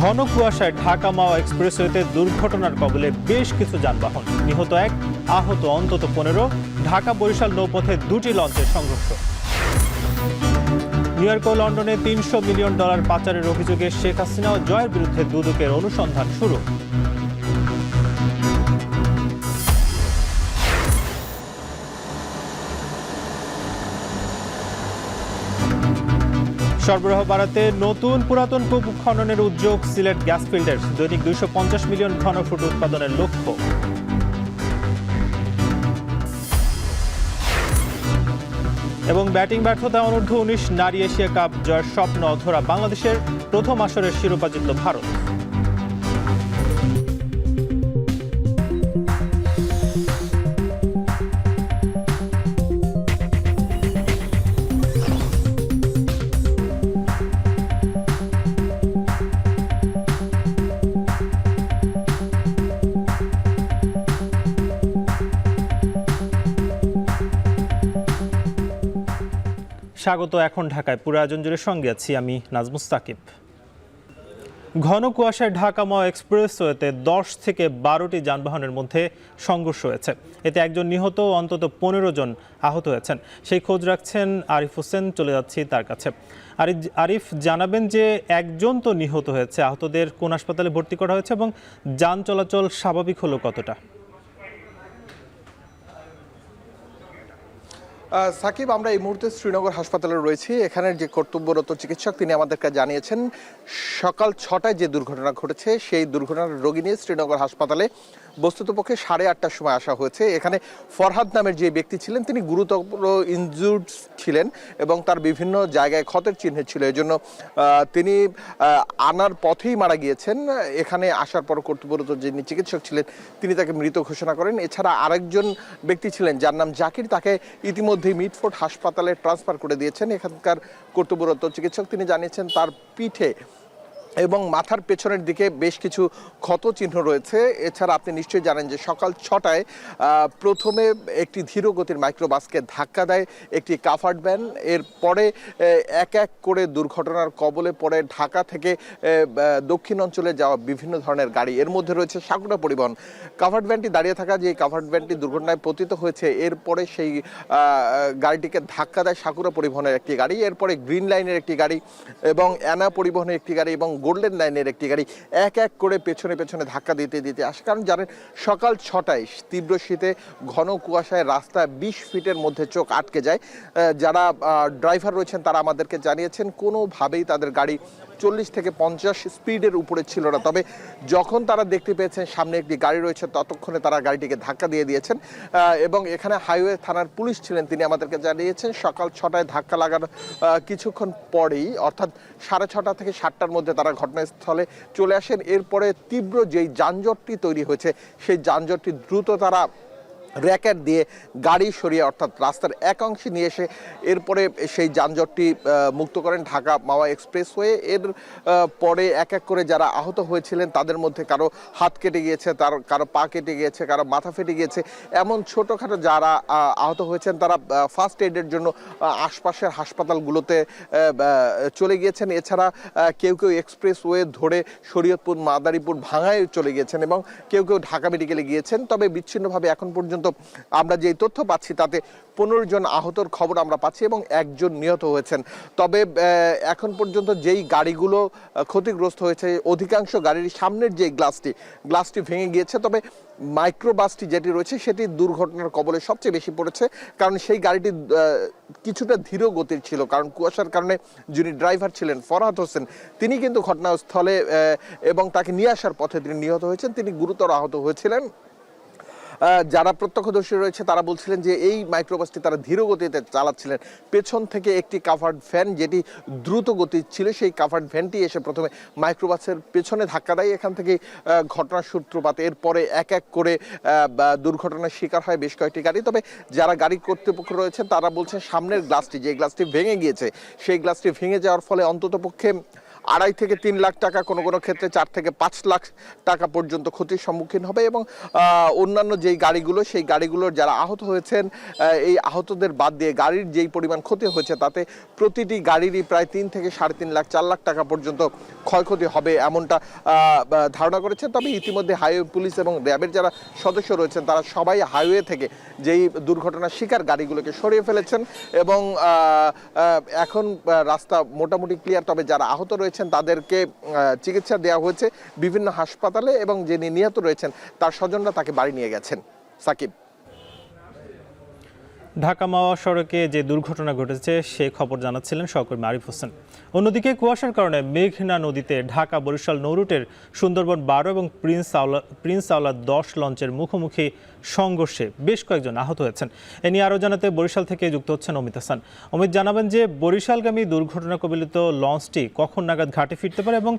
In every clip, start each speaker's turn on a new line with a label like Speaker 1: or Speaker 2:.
Speaker 1: ঘন কুয়াশায় ঢাকা মাওয়া এক্সপ্রেসওয়েতে দুর্ঘটনার কবলে বেশ কিছু যানবাহন, নিহত 1, আহত অন্তত 15। ঢাকা বরিশাল নৌপথে 2টি লঞ্চের সংঘর্ষ। নিউ ইয়র্ক ও লন্ডনে $300 মিলিয়ন পাচারের অভিযোগে শেখ হাসিনা ও জয়ের বিরুদ্ধে দুদকের অনুসন্ধান শুরু। সরবরাহ বাড়াতে নতুন পুরাতন কূপ খননের উদ্যোগ সিলেট গ্যাস ফিল্ডের। দৈনিক 250 মিলিয়ন ঘনফুট উৎপাদনের লক্ষ্য। এবং ব্যাটিং ব্যর্থতা অনূর্ধ্ব-19 নারী এশিয়া কাপ জয়ের স্বপ্ন অধরা বাংলাদেশের। প্রথম আসরের শিরোপা জিতল ভারত। স্বাগত। এখন ঢাকায় পুরো আয়োজন জুড়ে সঙ্গে আছি আমি নাজমুস সাকিব। ঘন কুয়াশায় ঢাকা মাওয়া এক্সপ্রেসওয়েতে 10 থেকে 12টি যানবাহনের মধ্যে সংঘর্ষ হয়েছে। এতে একজন নিহত ও অন্তত 15 জন আহত হয়েছেন। সেই খোঁজ রাখছেন আরিফ হোসেন, চলে যাচ্ছি তার কাছে। আরিফ, জানাবেন যে একজন তো নিহত হয়েছে, আহতদের কোন হাসপাতালে ভর্তি করা হয়েছে এবং যান চলাচল স্বাভাবিক হলো কতটা?
Speaker 2: সাকিব, আমরা এই মুহূর্তে শ্রীনগর হাসপাতালে রয়েছি। এখানের যে কর্তব্যরত চিকিৎসক তিনি আমাদেরকে জানিয়েছেন সকাল 6টায় যে দুর্ঘটনা ঘটেছে সেই দুর্ঘটনার রোগী নিয়ে শ্রীনগর হাসপাতালে বস্তুতপক্ষে 8:30টার সময় আসা হয়েছে। এখানে ফরহাদ নামের যে ব্যক্তি ছিলেন তিনি গুরুতর ইনজুর্ড ছিলেন এবং তার বিভিন্ন জায়গায় ক্ষতের চিহ্ন ছিল। এজন্য তিনি আনার পথেই মারা গিয়েছেন। এখানে আসার পর কর্তব্যরত যিনি চিকিৎসক ছিলেন তিনি তাকে মৃত ঘোষণা করেন। এছাড়া আরেকজন ব্যক্তি ছিলেন যার নাম জাকির, তাকে ইতিমধ্যেই মিটফোর্ড হাসপাতালে ট্রান্সফার করে দিয়েছেন এখানকার কর্তব্যরত চিকিৎসক। তিনি জানিয়েছেন তার পিঠে এবং মাথার পেছনের দিকে বেশ কিছু ক্ষত চিহ্ন রয়েছে। এছাড়া আপনি নিশ্চয়ই জানেন যে সকাল 6টায় প্রথমে একটি ধীরগতির মাইক্রোবাসকে ধাক্কা দেয় একটি কাভার্ড ভ্যান। এরপরে এক এক করে দুর্ঘটনার কবলে পড়ে ঢাকা থেকে দক্ষিণ অঞ্চলে যাওয়া বিভিন্ন ধরনের গাড়ি। এর মধ্যে রয়েছে সাকুরা পরিবহন। কাভার্ড ভ্যানটি দাঁড়িয়ে থাকা যে কাভার্ড ভ্যানটি দুর্ঘটনায় পতিত হয়েছে, এরপরে সেই গাড়িটিকে ধাক্কা দেয় সাকুরা পরিবহনের একটি গাড়ি। এরপরে গ্রিন লাইনের একটি গাড়ি এবং অ্যানা পরিবহনের একটি গাড়ি এবং গোল্ডেন লাইনের একটি গাড়ি এক এক করে পেছনে পেছনে ধাক্কা দিতে দিতে আসে। কারণ জানেন সকাল 6টায় তীব্র শীতে ঘন কুয়াশায় রাস্তা 20 ফিটের মধ্যে চোখ আটকে যায়। যারা ড্রাইভার রয়েছেন তারা আমাদেরকে জানিয়েছেন কোনোভাবেই তাদের গাড়ি 40 থেকে 50 স্পিডের উপরে ছিল না। তবে যখন তারা দেখতে পেয়েছেন সামনে একটি গাড়ি রয়েছে ততক্ষণে তারা গাড়িটিকে ধাক্কা দিয়ে দিয়েছেন। এবং এখানে হাইওয়ে থানার পুলিশ ছিলেন, তিনি আমাদেরকে জানিয়েছেন সকাল 6টায় ধাক্কা লাগার কিছুক্ষণ পরেই অর্থাৎ 6:30 থেকে 7টার মধ্যে তারা ঘটনাস্থলে চলে আসেন। এরপরে তীব্র যেই যানজটটি তৈরি হয়েছে সেই যানজটটি দ্রুত তারা র্যাকেট দিয়ে গাড়ি সরিয়ে অর্থাৎ রাস্তার এক অংশে নিয়ে এসে এরপরে সেই যানজটটি মুক্ত করেন ঢাকা মাওয়া এক্সপ্রেসওয়ে। এর পরে এক এক করে যারা আহত হয়েছিলেন তাদের মধ্যে কারো হাত কেটে গিয়েছে, কারো পা কেটে গিয়েছে, কারো মাথা ফেটে গিয়েছে। এমন ছোটোখাটো যারা আহত হয়েছেন তারা ফার্স্ট এইডের জন্য আশপাশের হাসপাতালগুলোতে চলে গিয়েছেন। এছাড়া কেউ কেউ এক্সপ্রেসওয়ে ধরে শরীয়তপুর, মাদারীপুর, ভাঙ্গায় চলে গিয়েছেন এবং কেউ কেউ ঢাকা মেডিকেলে গিয়েছেন। তবে বিচ্ছিন্নভাবে এখন পর্যন্ত আমরা যে তথ্য পাচ্ছি তাতে 15 জন আহতর খবর আমরা পাচ্ছি এবং একজন নিহত হয়েছেন। তবে এখন পর্যন্ত যেই গাড়িগুলো ক্ষতিগ্রস্ত হয়েছে অধিকাংশ গাড়ির সামনের যে গ্লাসটি ভেঙে গিয়েছে। তবে মাইক্রোবাসটি যেটি রয়েছে সেটি দুর্ঘটনার কবলে সবচেয়ে বেশি পড়েছে, কারণ সেই গাড়িটি কিছুটা ধীর গতির ছিল। কারণ কুয়াশার কারণে যিনি ড্রাইভার ছিলেন ফরহাদ হোসেন তিনি কিন্তু ঘটনাস্থলে এবং তাকে নিয়ে আসার পথে তিনি নিহত হয়েছেন, তিনি গুরুতর আহত হয়েছিলেন। যারা প্রত্যক্ষদর্শী রয়েছে তারা বলছিলেন যে এই মাইক্রোবাসটি তারা ধীর গতিতে চালাচ্ছিলেন। পেছন থেকে একটি কাভার্ড ভ্যান যেটি দ্রুত গতি ছিল সেই কাভার্ড ভ্যানটি এসে প্রথমে মাইক্রোবাসের পেছনে ধাক্কা দেয়। এখান থেকে ঘটনার সূত্রপাত। এরপরে এক এক করে দুর্ঘটনার শিকার হয় বেশ কয়েকটি গাড়ি। তবে যারা গাড়ি কর্তৃপক্ষ রয়েছেন তারা বলছেন সামনের গ্লাসটি, যে গ্লাসটি ভেঙে গিয়েছে সেই গ্লাসটি ভেঙে যাওয়ার ফলে অন্ততপক্ষে 2.5 থেকে 3 লাখ টাকা, কোনো কোনো ক্ষেত্রে 4 থেকে 5 লাখ টাকা পর্যন্ত ক্ষতির সম্মুখীন হবে। এবং অন্যান্য যেই গাড়িগুলো, সেই গাড়িগুলোর যারা আহত হয়েছেন, এই আহতদের বাদ দিয়ে গাড়ির যেই পরিমাণ ক্ষতি হয়েছে তাতে প্রতিটি গাড়িরই প্রায় 3 থেকে 3.5 লাখ 4 লাখ টাকা পর্যন্ত ক্ষয়ক্ষতি হবে এমনটা ধারণা করেছেন। তবে ইতিমধ্যে হাইওয়ে পুলিশ এবং র্যাবের যারা সদস্য রয়েছেন তারা সবাই হাইওয়ে থেকে যেই দুর্ঘটনার শিকার গাড়িগুলোকে সরিয়ে ফেলেছেন এবং এখন রাস্তা মোটামুটি ক্লিয়ার। তবে যারা আহত রয়েছেন তাদেরকে চিকিৎসা দেওয়া হয়েছে বিভিন্ন হাসপাতালে এবং যিনি নিহত রয়েছেন তার স্বজনরা তাকে বাড়ি নিয়ে গেছেন। সাকিব।
Speaker 1: ঢাকা মাওয়া সড়কে যে দুর্ঘটনা ঘটেছে সে খবর জানাচ্ছিলেন সহকর্মী আরিফ হোসেন। অন্যদিকে কুয়াশার কারণে মেঘনা নদীতে ঢাকা বরিশাল নৌরুটের সুন্দরবন 12 এবং প্রিন্স আওলাদ 10 লঞ্চের মুখোমুখি সংঘর্ষে বেশ কয়েকজন আহত হয়েছেন। এ নিয়ে আরও জানাতে বরিশাল থেকে যুক্ত হচ্ছেন অমিত হাসান। অমিত, জানাবেন যে বরিশালগামী দুর্ঘটনা কবলিত লঞ্চটি কখন নাগাদ ঘাটে ফিরতে পারে এবং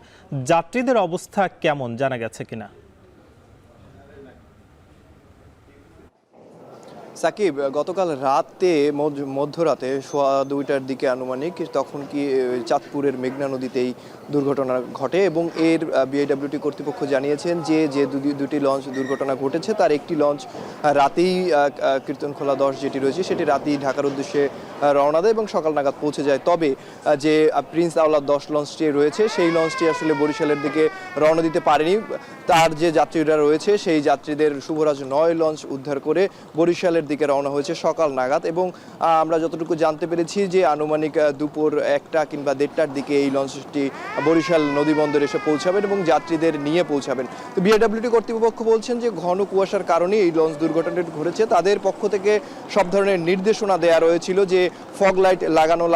Speaker 1: যাত্রীদের অবস্থা কেমন, জানা গেছে কিনা?
Speaker 3: সাকিব, গতকাল রাতে মধ্যরাতে 2:15টার দিকে আনুমানিক তখন কি চাঁদপুরের মেঘনা নদীতেই দুর্ঘটনা ঘটে এবং এর বিআইডব্লিউটি কর্তৃপক্ষ জানিয়েছেন যে দুটি লঞ্চ দুর্ঘটনা ঘটেছে তার একটি লঞ্চ রাতেই কীর্তনখোলা 10 যেটি রয়েছে সেটি রাতেই ঢাকার উদ্দেশ্যে রওনা দেয় এবং সকাল নাগাদ পৌঁছে যায়। তবে যে প্রিন্স আওলাদ 10 লঞ্চটি রয়েছে সেই লঞ্চটি আসলে বরিশালের দিকে রওনা দিতে পারেনি। তার যে যাত্রীরা রয়েছে সেই যাত্রীদের শুভরাজ 9 লঞ্চ উদ্ধার করে বরিশালের দিকে রওনা হয়েছে সকাল নাগাদ এবং আমরা যতটুকু জানতে পেরেছি যে আনুমানিক দুপুর 1টা কিংবা 1:30টার দিকে এই লঞ্চটি বরিশাল নদীবন্দরে এসে পৌঁছাবেন এবং যাত্রীদের নিয়ে পৌঁছাবেন। তো বিআইডব্লিউটি কর্তৃপক্ষ বলছেন যে ঘন কুয়াশার কারণে এই লঞ্চ দুর্ঘটনাটি ঘটেছে। তাদের পক্ষ থেকে সব ধরনের নির্দেশনা দেওয়া রয়েছিল যে ফগ লাইট লাগানো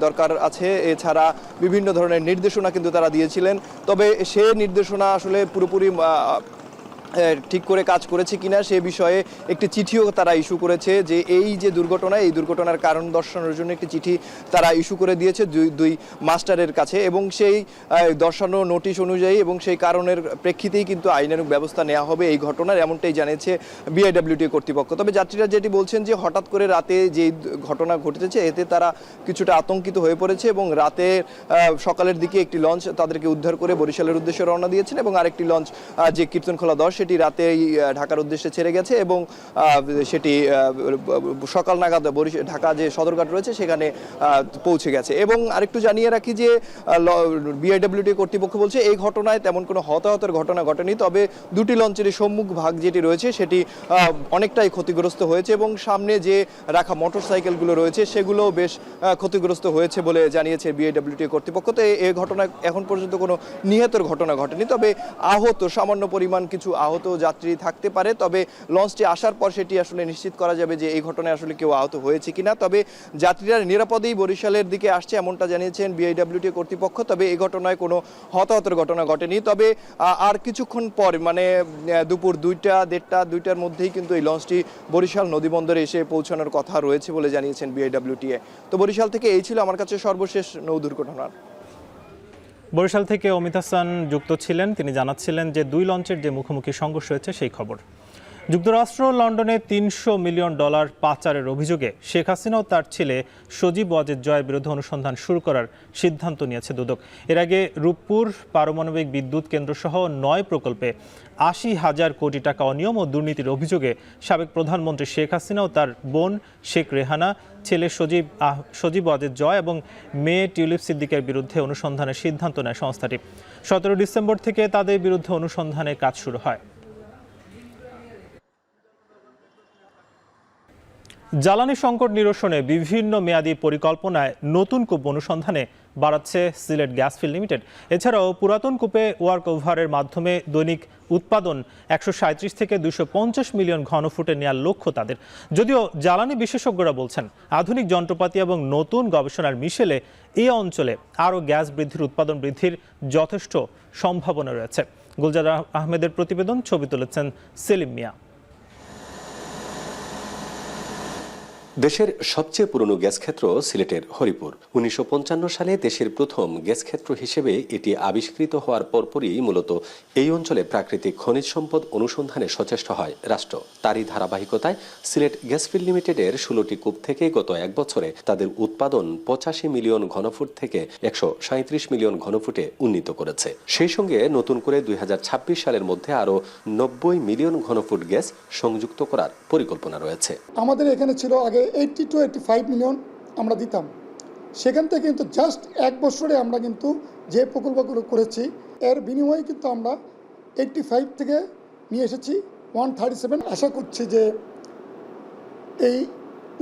Speaker 3: দরকার আছে, এছাড়া বিভিন্ন ধরনের নির্দেশনা কিন্তু তারা দিয়েছিলেন। তবে সে নির্দেশনা আসলে পুরোপুরি ঠিক করে কাজ করেছে কিনা সে বিষয়ে একটি চিঠিও তারা ইস্যু করেছে যে এই যে দুর্ঘটনা, এই দুর্ঘটনার কারণ দর্শানোর জন্য একটি চিঠি তারা ইস্যু করে দিয়েছে দুই মাস্টারের কাছে এবং সেই দর্শানো নোটিশ অনুযায়ী এবং সেই কারণের প্রেক্ষিতেই কিন্তু আইনানুগ ব্যবস্থা নেওয়া হবে এই ঘটনার, এমনটাই জানিয়েছে বিআইডব্লিউটি কর্তৃপক্ষ। তবে যাত্রীরা যেটি বলছেন যে হঠাৎ করে রাতে যে ঘটনা ঘটেছে এতে তারা কিছুটা আতঙ্কিত হয়ে পড়েছে এবং রাতে সকালের দিকে একটি লঞ্চ তাদেরকে উদ্ধার করে বরিশালের উদ্দেশ্যে রওনা দিয়েছেন এবং আরেকটি লঞ্চ যে কীর্তনখোলা 10 সেটি রাতেই ঢাকার উদ্দেশ্যে ছেড়ে গেছে এবং সেটি সকাল নাগাদ ঢাকা যে সদরঘাট রয়েছে সেখানে পৌঁছে গেছে। এবং আরেকটু জানিয়ে রাখি যে বিআইডব্লিউটি কর্তৃপক্ষ বলছে এই ঘটনায় তেমন কোনো হতাহতের ঘটনা ঘটেনি, তবে দুটি লঞ্চের সম্মুখ ভাগ যেটি রয়েছে সেটি অনেকটাই ক্ষতিগ্রস্ত হয়েছে এবং সামনে যে রাখা মোটরসাইকেলগুলো রয়েছে সেগুলো বেশ ক্ষতিগ্রস্ত হয়েছে বলে জানিয়েছে বিআইডব্লিউটি কর্তৃপক্ষ। তো এই ঘটনা এখন পর্যন্ত কোনো নিহতের ঘটনা ঘটেনি, তবে আহত সামান্য পরিমাণ কিছু আহত যাত্রী থাকতে পারে। তবে লঞ্চটি আসার পর সেটি আসলে নিশ্চিত করা যাবে যে এই ঘটনায় আসলে কেউ আহত হয়েছে কিনা। তবে যাত্রীরা নিরাপদেই বরিশালের দিকে আসছে এমনটা জানিয়েছেন বিআইডব্লিউটি কর্তৃপক্ষ। তবে এই ঘটনায় কোনো হতাহতের ঘটনা ঘটেনি। তবে আর কিছুক্ষণ পর মানে দুপুর 2টা 1:30-2টার মধ্যেই কিন্তু এই লঞ্চটি বরিশাল নদীবন্দরে এসে পৌঁছানোর কথা রয়েছে বলে জানিয়েছেন বিআইডব্লিউটিএ। তো বরিশাল থেকে এই ছিল আমার কাছে সর্বশেষ নৌ দুর্ঘটনার।
Speaker 1: বরিশাল থেকে অমিত হাসান যুক্ত ছিলেন, তিনি জানাচ্ছিলেন যে 2 লঞ্চের যে মুখোমুখি সংঘর্ষ হয়েছে সেই খবর। যুক্তরাষ্ট্র লন্ডনে $300 মিলিয়ন পাচারের অভিযোগে শেখ হাসিনা ও তার ছেলে সজীব ওয়াজেদ জয়ের বিরুদ্ধে অনুসন্ধান শুরু করার সিদ্ধান্ত নিয়েছে দুদক। এর আগে রূপপুর পারমাণবিক বিদ্যুৎ কেন্দ্রসহ 9 প্রকল্পে 80,000 কোটি টাকা অনিয়ম ও দুর্নীতির অভিযোগে সাবেক প্রধানমন্ত্রী শেখ হাসিনা ও তার বোন শেখ রেহানা, ছেলে সজীব ওয়াজেদ জয় এবং মেয়ে টিউলিপ সিদ্দিকের বিরুদ্ধে অনুসন্ধানের সিদ্ধান্ত নেয় সংস্থাটি। 17 ডিসেম্বর থেকে তাদের বিরুদ্ধে অনুসন্ধানের কাজ শুরু হয়। জ্বালানি সংকট নিরসনে বিভিন্ন মেয়াদী পরিকল্পনায় নতুন কূপ অনুসন্ধানে বাড়াচ্ছে সিলেট গ্যাস ফিল্ড লিমিটেড। এছাড়াও পুরাতন কূপে ওয়ার্ক ওভারের মাধ্যমে দৈনিক উৎপাদন 137 থেকে 250 মিলিয়ন ঘনফুটে নেওয়ার লক্ষ্য তাদের। যদিও জ্বালানি বিশেষজ্ঞরা বলছেন আধুনিক যন্ত্রপাতি এবং নতুন গবেষণার মিশেলে এই অঞ্চলে আরও গ্যাস উৎপাদন বৃদ্ধির যথেষ্ট সম্ভাবনা রয়েছে। গুলজার আহমেদের প্রতিবেদন, ছবি তুলেছেন সেলিম মিয়া।
Speaker 4: দেশের সবচেয়ে পুরনো গ্যাস ক্ষেত্র সিলেটের হরিপুর। ১৯৫৫ সালে দেশের প্রথম গ্যাস ক্ষেত্র হিসেবে এটি আবিষ্কৃত হওয়ার পরপরই মূলত এই অঞ্চলে প্রাকৃতিক খনিজ সম্পদ অনুসন্ধানে সচেষ্ট হয় রাষ্ট্র। তারই ধারাবাহিকতায় সিলেট গ্যাসফিল্ড লিমিটেডের ১৬টি কূপ থেকে গত এক বছরে তাদের উৎপাদন ৮৫ মিলিয়ন ঘনফুট থেকে ১৩৭ মিলিয়ন ঘনফুটে উন্নীত করেছে। সেই সঙ্গে নতুন করে ২০২৬ সালের মধ্যে আরও ৯০ মিলিয়ন ঘনফুট গ্যাস সংযুক্ত করার পরিকল্পনা রয়েছে।
Speaker 5: আমাদের এখানে ছিল আগে 80 to 85 মিলিয়ন আমরা দিতাম, সেখান থেকে কিন্তু জাস্ট এক বছরে আমরা কিন্তু যে প্রকল্পগুলো করেছি এর বিনিময়ে কিন্তু আমরা 85 থেকে নিয়ে এসেছি 137। আশা করছি যে এই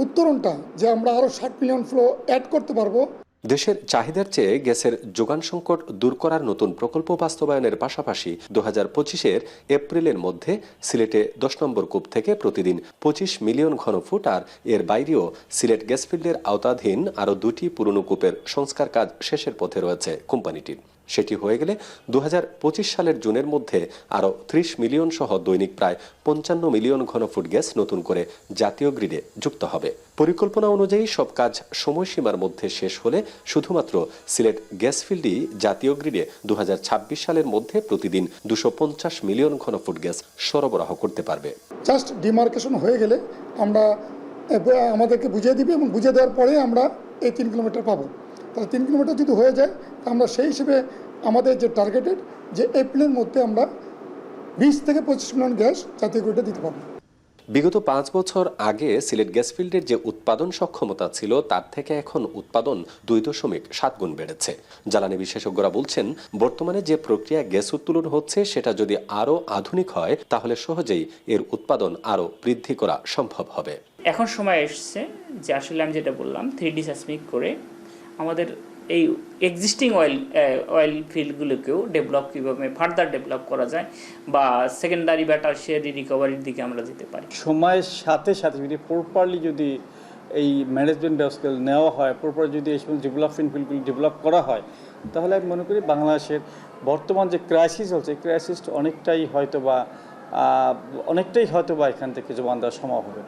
Speaker 5: উত্তরণটা যে আমরা আরও 60 মিলিয়ন ফ্লো অ্যাড করতে পারবো।
Speaker 4: দেশের চাহিদার চেয়ে গ্যাসের যোগান সংকট দূর করার নতুন প্রকল্প বাস্তবায়নের পাশাপাশি ২০২৫-এর এপ্রিলের মধ্যে সিলেটে ১০ নম্বর কূপ থেকে প্রতিদিন ২৫ মিলিয়ন ঘনফুট আর এর বাইরেও সিলেট গ্যাসফিল্ডের আওতাধীন আরও ২টি পুরনো কূপের সংস্কার কাজ শেষের পথে রয়েছে কোম্পানিটির। সেটি হয়ে গেলে ২০২৫ সালের জুনের মধ্যে আরও ৩০ মিলিয়ন সহ দৈনিক প্রায় ৫৫ মিলিয়ন ঘনফুট গ্যাস নতুন করে জাতীয় গ্রিডে যুক্ত হবে। পরিকল্পনা অনুযায়ী সব কাজ সময়সীমার মধ্যে শেষ হলে শুধুমাত্র সিলেট গ্যাসফিল্ডই জাতীয় গ্রিডে ২০২৬ সালের মধ্যে প্রতিদিন ২৫০ মিলিয়ন ঘনফুট গ্যাস সরবরাহ করতে পারবে।
Speaker 5: জাস্ট ডিমার্কেশন হয়ে গেলে আমরা আমাদেরকে বুঝিয়ে দিবে এবং বুঝিয়ে দেওয়ার পরে আমরা এই ৩ কিলোমিটার পাবো। তাহলে ৩ কিলোমিটার যদি হয়ে যায় তা আমরা সেই হিসেবে আমাদের যে টার্গেটেড যে এপ্রিলের মধ্যে আমরা ২০ থেকে ২৫ মিলিয়ন গ্যাস জাতীয় গ্রিডে দিতে পারবো।
Speaker 4: বিগত ৫ বছর আগে সিলেট গ্যাসফিল্ডের যে উৎপাদন সক্ষমতা ছিল তার থেকে এখন উৎপাদন ২.৭ গুণ বেড়েছে। জ্বালানি বিশেষজ্ঞরা বলছেন, বর্তমানে যে প্রক্রিয়া গ্যাস উত্তোলন হচ্ছে সেটা যদি আরও আধুনিক হয় তাহলে সহজেই এর উৎপাদন আরও বৃদ্ধি করা সম্ভব হবে।
Speaker 6: এখন সময় এসছে যে আসলে আমি যেটা বললাম 3D সেসমিক করে আমাদের এই এক্সিস্টিং অয়েল ফিল্ডগুলোকেও ডেভেলপ কীভাবে ফার্দার ডেভেলপ করা যায় বা সেকেন্ডারি বা টারশিয়ারি রিকভারির দিকে আমরা যেতে পারি।
Speaker 7: সময়ের সাথে সাথে যদি প্রপারলি যদি এই ম্যানেজমেন্ট ব্যবস্থা নেওয়া হয়, প্রপার যদি এই সমস্ত ডেভেলপমেন্ট ফিল্ডগুলি ডেভেলপ করা হয়, তাহলে আমি মনে করি বাংলাদেশের বর্তমান যে ক্রাইসিস হচ্ছে এই ক্রাইসিসটা অনেকটাই হয়তো বা এখান থেকে যোগান দেওয়া সম্ভব হবে।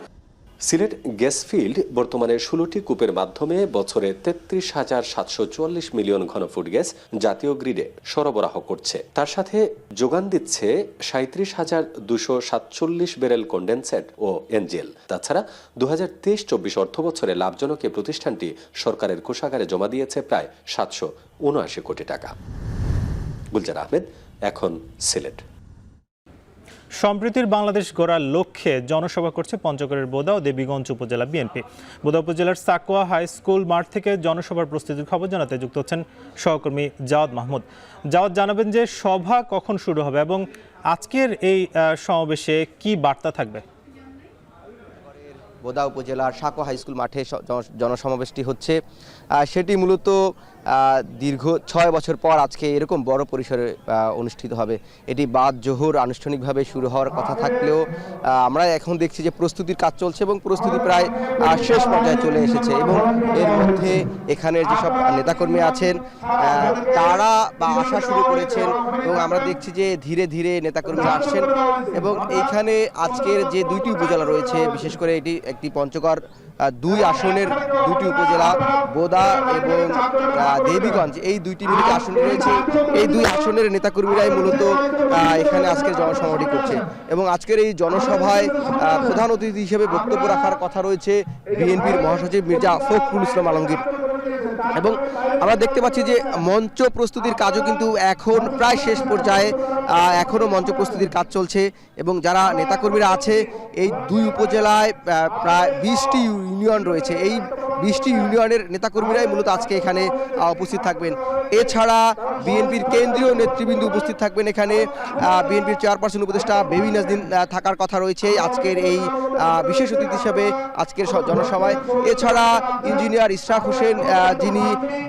Speaker 4: সিলেট গ্যাসফিল্ড বর্তমানে ১৬টি কূপের মাধ্যমে বছরে ৩৩,৭৪৪ মিলিয়ন ঘনফুট গ্যাস জাতীয় গ্রিডে সরবরাহ করছে। তার সাথে যোগান দিচ্ছে ৩৭,২৪৭ ব্যারেল কন্ডেনসেট ও এনজেল। তাছাড়া ২০২৩-২৪ অর্থবছরে লাভজনক প্রতিষ্ঠানটি সরকারের কোষাগারে জমা দিয়েছে প্রায় ৭৭৯ কোটি টাকা। গুলজার আহমেদ, এখন সিলেট।
Speaker 1: সম্প্রীতির বাংলাদেশ গড়ার লক্ষ্যে জনসভা করছে পঞ্চগড়ের বোদা ও দেবীগঞ্জ উপজেলা বিএনপি। বোদা উপজেলার সাকোয়া হাই স্কুল মাঠ থেকে জনসভার প্রস্তুতির খবর জানাতে যুক্ত হচ্ছেন সহকর্মী জাওয়াদ মাহমুদ। জাওয়াদ, জানাবেন যে সভা কখন শুরু হবে এবং আজকের এই সমাবেশে কি বার্তা থাকবে?
Speaker 8: বোদা উপজেলার সাকোয়া হাই স্কুল মাঠে জনসমাবেশটি হচ্ছে, সেটি মূলত দীর্ঘ ৬ বছর পর আজকে এরকম বড় পরিসরে অনুষ্ঠিত হবে। এটি বাদ জোহর আনুষ্ঠানিকভাবে শুরু হওয়ার কথা থাকলেও আমরা এখন দেখছি যে প্রস্তুতির কাজ চলছে এবং প্রস্তুতি প্রায় শেষ পর্যায়ে চলে এসেছে এবং এর মধ্যে এখানের যেসব নেতাকর্মী আছেন তারা আসা শুরু করেছেন এবং আমরা দেখছি যে ধীরে ধীরে নেতাকর্মীরা আসছেন এবং এইখানে আজকের যে 2টি উপজেলা রয়েছে, বিশেষ করে এটি একটি পঞ্চগড় 2 আসনের 2টি উপজেলা বোদা এবং দেবীগঞ্জ, এই 2টি মিলিত আসন রয়েছে। এই 2 আসনের নেতাকর্মীরাই মূলত এখানে আজকের জনসভাটি করছে এবং আজকের এই জনসভায় প্রধান অতিথি হিসেবে বক্তব্য রাখার কথা রয়েছে বিএনপির মহাসচিব মির্জা ফখরুল ইসলাম আলমগীর। এবং আমরা দেখতে পাচ্ছি যে মঞ্চ প্রস্তুতির কাজও কিন্তু এখন প্রায় শেষ পর্যায়ে, এখনও মঞ্চ প্রস্তুতির কাজ চলছে এবং যারা নেতাকর্মীরা আছে এই 2 উপজেলায় প্রায় 20টি ইউনিয়ন রয়েছে, এই 20টি ইউনিয়নের নেতাকর্মীরাই মূলত আজকে এখানে উপস্থিত থাকবেন। এছাড়া বিএনপির কেন্দ্রীয় নেতৃবৃন্দ উপস্থিত থাকবেন এখানে। বিএনপির চেয়ারপারসন উপদেষ্টা বেবি নাজনীন থাকার কথা রয়েছে আজকের এই বিশেষ অতিথি হিসেবে আজকের জনসভায়। এছাড়া ইঞ্জিনিয়ার ইশরাক হোসেন, যিনি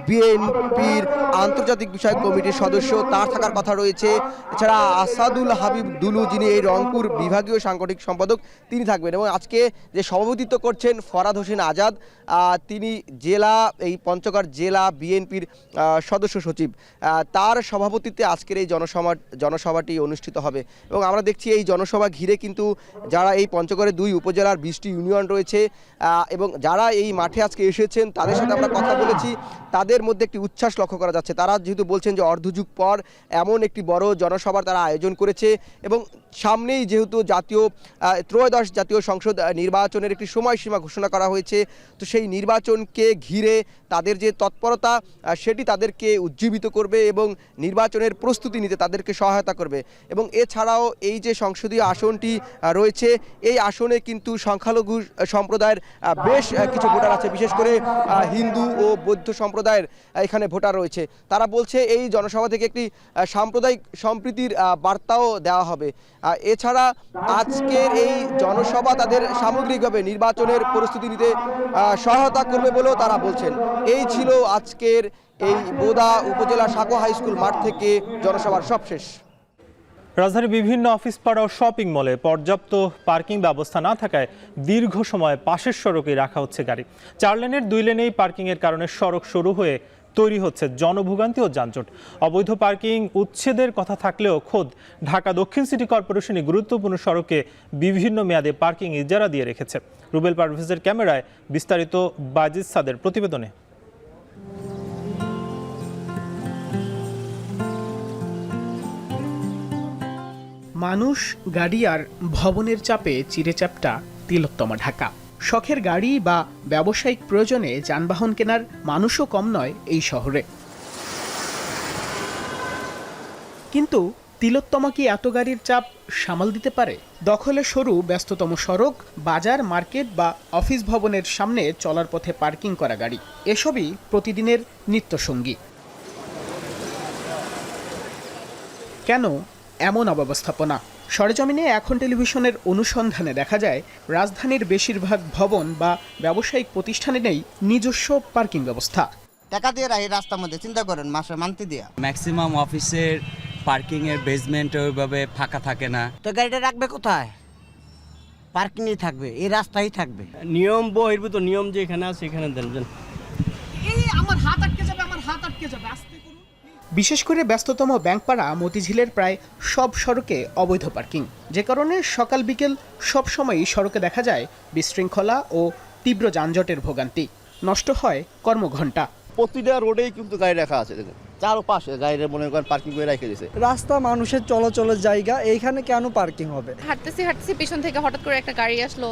Speaker 8: বিএনপির আন্তর্জাতিক বিষয়ক কমিটির সদস্য, তার থাকার কথা রয়েছে। এছাড়া আসাদুল হাবিব দুলু, যিনি এই রংপুর বিভাগীয় সাংগঠনিক সম্পাদক, তিনি থাকবেন এবং আজকে যে সভাপতিত্ব করছেন ফরাদ হোসেন আজাদ, তিনি এই পঞ্চগড় জেলা বিএনপির সদস্য সচিব, তার সভাপতিত্বে আজকের এই জনসভাটি অনুষ্ঠিত হবে। এবং আমরা দেখছি এই জনসভা ঘিরে কিন্তু যারা এই পঞ্চগড়ের 2 উপজেলার 20টি ইউনিয়ন রয়েছে এবং যারা এই মাঠে আজকে এসেছেন তাদের সাথে আমরা কথা বলেছি, তাদের মধ্যে একটি উচ্ছ্বাস লক্ষ্য করা যাচ্ছে। তারা যেহেতু বলছেন যে অর্ধযুগ পর এমন একটি বড় জনসভার তারা আয়োজন করেছে এবং সামনেই যেহেতু ত্রয়োদশ জাতীয় সংসদ নির্বাচনের একটি সময়সীমা ঘোষণা করা হয়েছে, তো সেই নির্বাচনকে ঘিরে তাদের যে তৎপরতা সেটি তাদেরকে উজ্জীবিত করবে এবং নির্বাচনের প্রস্তুতি নিতে তাদেরকে সহায়তা করবে। এবং এছাড়াও এই যে সংসদীয় আসনটি রয়েছে, এই আসনে কিন্তু সংখ্যালঘু সম্প্রদায়ের বেশ কিছু ভোটার আছে, বিশেষ করে হিন্দু ও বৌদ্ধ সম্প্রদায়ের এখানে ভোটার রয়েছে। তারা বলছে এই জনসভা থেকে একটি সাম্প্রদায়িক সম্প্রীতির বার্তাও দেওয়া হবে। এছাড়া আজকের এই জনসভা তাদের সামগ্রিকভাবে নির্বাচনের প্রস্তুতি নিতে সহায়তা করবে বলেও তারা বলছেন। এই ছিল আজকের এই বোদা উপজেলা সাঁকো হাই স্কুল মাঠ থেকে জনসভার সবশেষ।
Speaker 1: রাজধানীর বিভিন্ন অফিস পাড়া ও শপিং মলে পর্যাপ্ত পার্কিং ব্যবস্থা না থাকায় দীর্ঘ সময় পাশের সড়কেই রাখা হচ্ছে গাড়ি। 4 লেনের 2 লেনেই পার্কিংয়ের কারণে সড়ক সরু হয়ে তৈরি হচ্ছে জনভোগান্তি ও যানজট। অবৈধ পার্কিং উচ্ছেদের কথা থাকলেও খোদ ঢাকা দক্ষিণ সিটি কর্পোরেশনে গুরুত্বপূর্ণ সড়কে বিভিন্ন মেয়াদে পার্কিং ইজারা দিয়ে রেখেছে। রুবেল পারভেজের ক্যামেরায় বিস্তারিত বাজিদ সাদের প্রতিবেদনে।
Speaker 9: মানুষ, গাড়ি আর ভবনের চাপে চিরেচ্যাপ্টা তিলোত্তমা ঢাকা। শখের গাড়ি বা ব্যবসায়িক প্রয়োজনে যানবাহন কেনার মানুষও কম নয় এই শহরে। কিন্তু তিলোত্তমা কি এত গাড়ির চাপ সামাল দিতে পারে? দখলে সরু ব্যস্ততম সড়ক, বাজার, মার্কেট বা অফিস ভবনের সামনে চলার পথে পার্কিং করা গাড়ি, এসবই প্রতিদিনের নিত্যসঙ্গী। কেন এমন অব্যবস্থাপনা? সরেজমিনে এখন টেলিভিশনের অনুসন্ধানে দেখা যায় রাজধানীর বেশিরভাগ ভবন বা ব্যবসায়িক প্রতিষ্ঠানে নেই নিজস্ব পার্কিং ব্যবস্থা।
Speaker 10: টাকা দিয়ে রাখি রাস্তার মধ্যে, চিন্তা করেন মাসে মান্থলি দিয়া।
Speaker 11: ম্যাক্সিমাম অফিসের পার্কিং এর বেসমেন্ট ওইভাবে ফাঁকা থাকে না।
Speaker 10: তো গাড়িটা রাখবে কোথায়? পার্কিংই থাকবে, এই রাস্তায় থাকবে।
Speaker 12: নিয়ম বহির্ভূত নিয়ম যে এখানে আছে এখানে দেন।
Speaker 9: এই আমার হাত আটকে যাবে, আমার হাত আটকে যাবে, আস্তে করুন। বিশেষ করে ব্যস্ততম ব্যাংকপাড়া মতিঝিলের প্রায় সব সড়কে অবৈধ পার্কিং, যে কারণে সকাল বিকেল সব সময়ই সড়কে দেখা যায় বিশৃঙ্খলা ও তীব্র যানজটের ভোগান্তি। নষ্ট হয় কর্মঘণ্টা।
Speaker 13: প্রতিটা রোডেই কিন্তু গাড়ি রাখা আছে, দেখুন চারপাশে গাড়ির মনে করেন পার্কিং করে রেখে দিয়েছে।
Speaker 14: রাস্তা মানুষের চলাচলের জায়গা, এইখানে কেন পার্কিং হবে?
Speaker 15: হাঁটতেছি পিছন থেকে হঠাৎ করে একটা গাড়ি আসলো,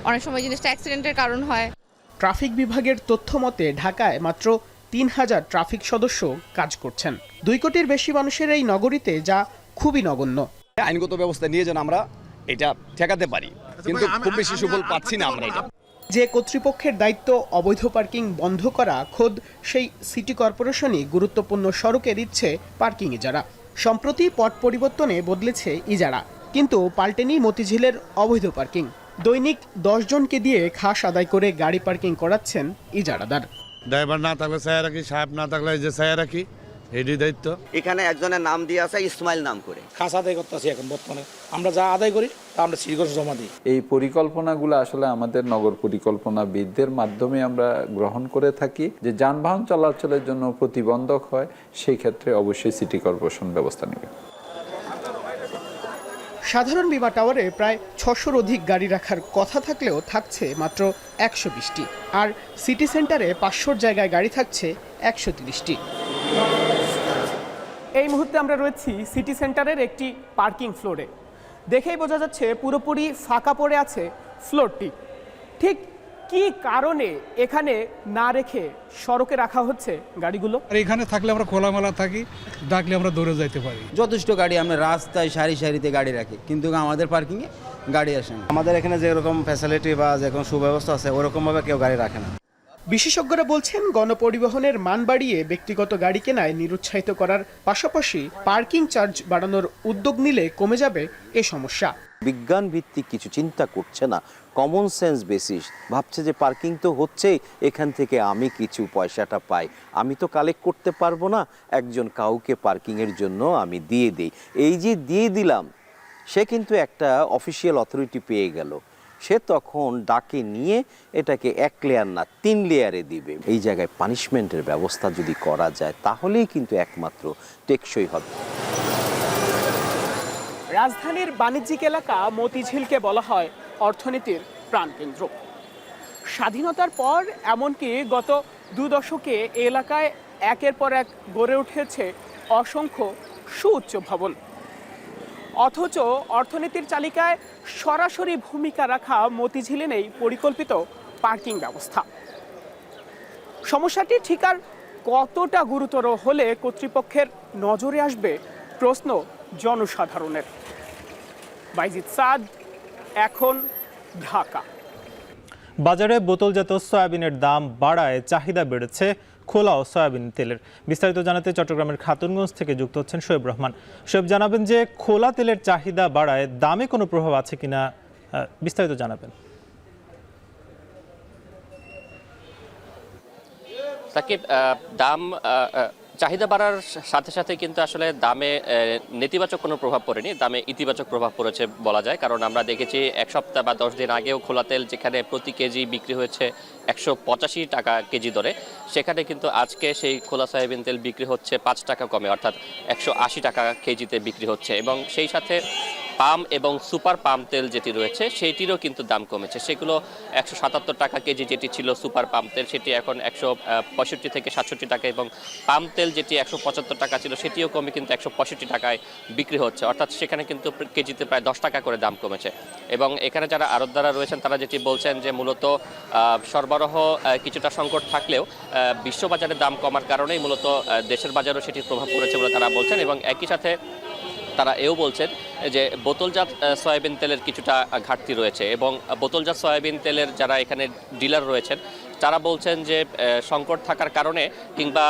Speaker 15: অনেক সময় জিনিসটা অ্যাক্সিডেন্টের কারণ হয়।
Speaker 9: ট্রাফিক বিভাগের তথ্য মতে ঢাকায় মাত্র 3000 ট্রাফিক সদস্য কাজ করছেন। 2 কোটির বেশি মানুষের এই নগরীতে, যা খুবই নগণ্য।
Speaker 13: আইনগত ব্যবস্থা নিয়ে যেন আমরা এটা ঠেকাতে পারি, কিন্তু খুব বেশি সুফল পাচ্ছি না আমরা। এটা
Speaker 9: যে কর্তৃপক্ষের দায়িত্ব অবৈধ পার্কিং বন্ধ করা, খোদ সেই সিটি কর্পোরেশনই গুরুত্বপূর্ণ সড়কে দিচ্ছে পার্কিং ইজারা। সম্প্রতি পট পরিবর্তনে বদলেছে ইজারা, কিন্তু পাল্টেনি মতিঝিলের অবৈধ পার্কিং। দৈনিক 10 জনকে দিয়ে খাস আদায় করে গাড়ি পার্কিং করাচ্ছেন ইজারাদার।
Speaker 16: ড্রাইভার না থাকলে ছায়া রাখি, সাহেব না থাকলে যে ছায়া রাখি, এটাই দায়িত্ব।
Speaker 10: এখানে একজনের নাম দিয়ে আছে ইসমাইল নাম করে।
Speaker 12: খাস আদায় করতেছি এখন বর্তমানে। আমরা যা আদায় করি তা আমরা সিটি কর্পোরেশনে জমা দিই।
Speaker 17: এই পরিকল্পনাগুলো আসলে আমাদের নগর পরিকল্পনাবিদদের মাধ্যমে আমরা গ্রহণ করে থাকি। যে যানবাহন চলাচলের জন্য প্রতিবন্ধক হয়, সেই ক্ষেত্রে অবশ্যই সিটি কর্পোরেশন ব্যবস্থা নেবে।
Speaker 9: সাধারণ বিমা টাওয়ারে প্রায় 600-র অধিক গাড়ি রাখার কথা থাকলেও থাকছে মাত্র 120টি, আর সিটি সেন্টারে 500-র জায়গায় গাড়ি থাকছে 130টি। এই মুহূর্তে আমরা রয়েছি সিটি সেন্টারের একটি পার্কিং ফ্লোরে। দেখেই বোঝা যাচ্ছে পুরোপুরি ফাঁকা পড়ে আছে ফ্লোরটি। ঠিক কি কারণে এখানে না রেখে সড়কে রাখা হচ্ছে গাড়িগুলো?
Speaker 18: আর এখানে থাকলে আমরা খোলামেলা থাকি, ডাকলে আমরা দৌড়ে যাইতে পারি।
Speaker 11: যথেষ্ট গাড়ি আমরা রাস্তায় সারি সারিতে গাড়ি রাখি, কিন্তু আমাদের পার্কিংয়ে গাড়ি আসে না।
Speaker 12: আমাদের এখানে যেরকম ফ্যাসিলিটি বা যেরকম সুব্যবস্থা আছে ওরকমভাবে কেউ গাড়ি রাখে না।
Speaker 9: বিশেষজ্ঞরা বলছেন গণপরিবহনের মান বাড়িয়ে ব্যক্তিগত গাড়ি কেনায় নিরুৎসাহিত করার পাশাপাশি পার্কিং চার্জ বাড়ানোর উদ্যোগ নিলে কমে যাবে এ সমস্যা।
Speaker 19: বিজ্ঞান ভিত্তিক কিছু চিন্তা করছে না, কমন সেন্স বেসিস ভাবছে যে পার্কিং তো হচ্ছেই, এখান থেকে আমি কিছু পয়সাটা পাই, আমি তো কালেক্ট করতে পারবো না, একজন কাউকে পার্কিংয়ের জন্য আমি দিয়ে দিই। এই যে দিয়ে দিলাম, সে কিন্তু একটা অফিসিয়াল অথরিটি পেয়ে গেল, সে তখন ডাকে নিয়ে এটাকে 1 লেয়ার না 3 লেয়ারে দিবে। এই জায়গায় পানিশমেন্টের ব্যবস্থা যদি করা যায় তাহলেই কিন্তু একমাত্র টেকসই হবে।
Speaker 9: রাজধানীর বাণিজ্যিক এলাকা মতিঝিলকে বলা হয় অর্থনীতির প্রাণকেন্দ্র। স্বাধীনতার পর এমনকি গত 2 দশকে এ এলাকায় একের পর এক গড়ে উঠেছে অসংখ্য সুউচ্চ ভবন, অথচ অর্থনীতির চালিকায় সরাসরি ভূমিকা রাখা মতিঝিলে নেই পরিকল্পিত পার্কিং ব্যবস্থা। সমস্যাটি ঠিক আর কতটা গুরুতর হলে কর্তৃপক্ষের নজরে আসবে প্রশ্ন জনসাধারণের। বাইজিদ সাদ, এখন, ঢাকা।
Speaker 1: বাজারে বোতলজাত সয়াবিনের দাম বাড়ায় চাহিদা বেড়েছে খোলা ও সয়াবিন তেলের। বিস্তারিত জানাতে চট্টগ্রামের খাতুনগঞ্জ থেকে যুক্ত হচ্ছেন শোয়েব রহমান। শোয়েব, জানাবেন যে খোলা তেলের চাহিদা বাড়ায় দামে কোনো প্রভাব আছে কিনা, বিস্তারিত জানাবেন।
Speaker 20: সাকিব, দাম চাহিদা বাড়ার সাথে সাথে কিন্তু আসলে দামে নেতিবাচক কোনো প্রভাব পড়েনি, দামে ইতিবাচক প্রভাব পড়েছে বলা যায়। কারণ আমরা দেখেছি 1 সপ্তাহ বা 10 দিন আগেও খোলা তেল যেখানে প্রতি কেজি বিক্রি হয়েছে 185 টাকা কেজি দরে, সেখানে কিন্তু আজকে সেই খোলা সয়াবিন তেল বিক্রি হচ্ছে 5 টাকা কমে, অর্থাৎ 180 টাকা কেজিতে বিক্রি হচ্ছে। এবং সেই সাথে পাম এবং সুপার পাম তেল যেটি রয়েছে সেইটিরও কিন্তু দাম কমেছে। সেগুলো 177 টাকা কেজি যেটি ছিল সুপার পাম তেল, সেটি এখন 165 থেকে 67 টাকা, এবং পাম তেল যেটি 175 টাকা ছিল সেটিও কমে কিন্তু 165 টাকায় বিক্রি হচ্ছে। অর্থাৎ সেখানে কিন্তু কেজিতে প্রায় 10 টাকা করে দাম কমেছে। এবং এখানে যারা আড়তদাররা রয়েছেন তারা যেটি বলছেন যে মূলত সরবরাহ কিছুটা সংকট থাকলেও বিশ্ববাজারে দাম কমার কারণেই মূলত দেশের বাজারেও সেটির প্রভাব পড়েছে বলে তারা বলছেন। এবং একই সাথে তারা এও বলছেন যে বোতলজাত সয়াবিন তেলের কিছুটা ঘাটতি রয়েছে, এবং বোতলজাত সয়াবিন তেলের যারা এখানে ডিলার রয়েছেন তারা বলছেন যে সংকট থাকার কারণে কিংবা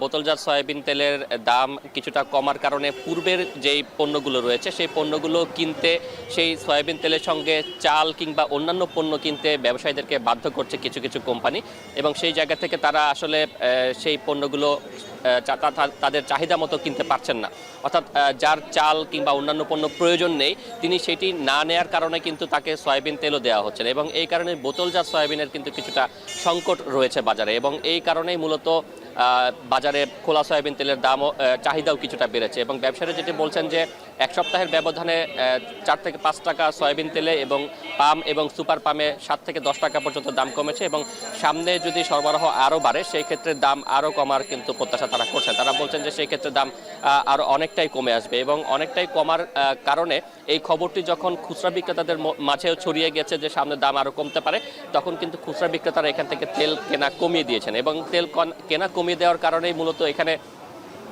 Speaker 20: বোতলজাত সয়াবিন তেলের দাম কিছুটা কমার কারণে পূর্বের যেই পণ্যগুলো রয়েছে সেই পণ্যগুলো কিনতে, সেই সয়াবিন তেলের সঙ্গে চাল কিংবা অন্যান্য পণ্য কিনতে ব্যবসায়ীদেরকে বাধ্য করছে কিছু কিছু কোম্পানি। এবং সেই জায়গা থেকে তারা আসলে সেই পণ্যগুলো তাদের চাহিদা মতো কিনতে পারছেন না। অর্থাৎ যার চাল কিংবা অন্যান্য পণ্য প্রয়োজন নেই তিনি সেটি না নেয়ার কারণে কিন্তু তাকে সয়াবিন তেলও দেওয়া হচ্ছে না। এবং এই কারণে বোতলজাত সয়াবিনের কিন্তু কিছুটা সংকট রয়েছে বাজারে, এবং এই কারণেই মূলত বাজারে খোলা সয়াবিন তেলের দামও চাহিদাও কিছুটা বেড়েছে। এবং ব্যবসায়ীরা যেটি বলছেন যে 1 সপ্তাহের ব্যবধানে 4 থেকে 5 টাকা সয়াবিন তেলে এবং পাম এবং সুপার পামে 7 থেকে 10 টাকা পর্যন্ত দাম কমেছে, এবং সামনে যদি সরবরাহ আরও বাড়ে সেই ক্ষেত্রে দাম আরও কমার কিন্তু প্রত্যাশা তারা করছেন। তারা বলছেন যে সেই ক্ষেত্রে দাম আরও অনেকটাই কমে আসবে, এবং অনেকটাই কমার কারণে এই খবরটি যখন খুচরা বিক্রেতাদের মাঝেও ছড়িয়ে গেছে যে সামনে দাম আরও কমতে পারে, তখন কিন্তু খুচরা বিক্রেতারা এখান থেকে তেল কেনা কমিয়ে দিয়েছেন। এবং তেল কেনা কমিয়ে দেওয়ার কারণেই মূলত এখানে